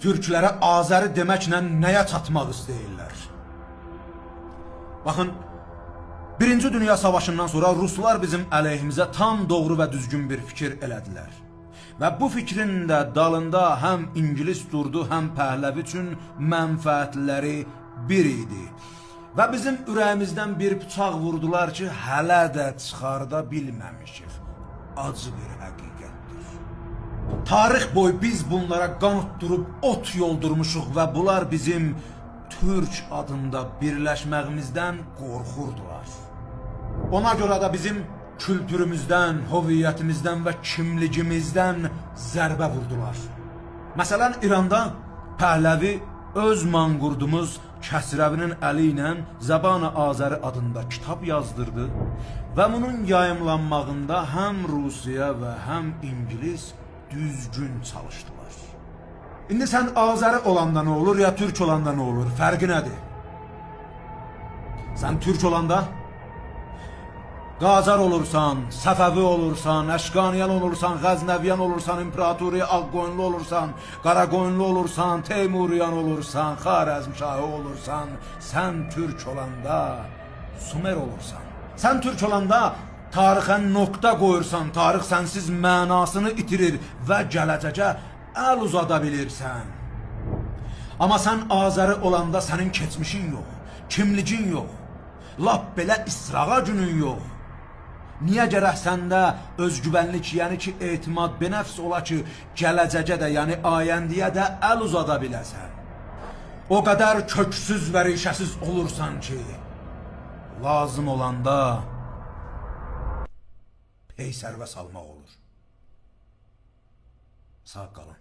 türklərə Azəri deməklə nəyə çatmaq istəyirlər? Baxın, Birinci Dünya Savaşından sonra Ruslar bizim əleyhimizə tam doğru və düzgün bir fikir elədilər. Və bu fikrin də dalında həm İngilis durdu, həm Pəhləvi üçün mənfəətləri bir idi. Və bizim ürəyimizdən bir bıçaq vurdular ki, hələ də çıxarda bilməmişik. Acı bir həqiqətdir. Tarix boyu biz bunlara qan utdurub ot yoldurmuşuq və bunlar bizim Türk adında birləşməyimizdən qorxurdular. Ona görə də bizim kültürümüzdən, hüviyyətimizdən və kimligimizdən zərbə vurdular. Məsələn, İranda Pəhləvi öz manqurdumuz Kəsrəvinin əli ilə Zəban-ı Azəri adında kitab yazdırdı və bunun yayımlanmağında həm Rusiya və həm İngilis düzgün çalışdılar. İndi sən Azəri olanda nə olur, ya Türk olanda nə olur? Fərqi nədir? Sən Türk olanda Qacar olursan, Səfəvi olursan, Əşqaniyan olursan, Qəznəviyan olursan, İmparatoriya Ağqoyunlu olursan, Qaraqoyunlu olursan, Teymuriyan olursan, Xarəzmşahı olursan, sən Türk olanda Sumer olursan. Sən Türk olanda tarixə nöqtə qoyursan, tarix sənsiz mənasını itirir və gələcəcə əl uzada bilirsən. Amma sən Azəri olanda sənin keçmişin yox, kimligin yox, lap belə israğa günün yox. Niyə gərək səndə özgüvənlik, yəni ki, etimad benəfs ola ki, gələcəcə də, yəni ayəndiyə də əl uzada biləsən. O qədər köksüz və rişəsiz olursan ki, lazım olanda peysərvə salmaq olur. Sağ qalın.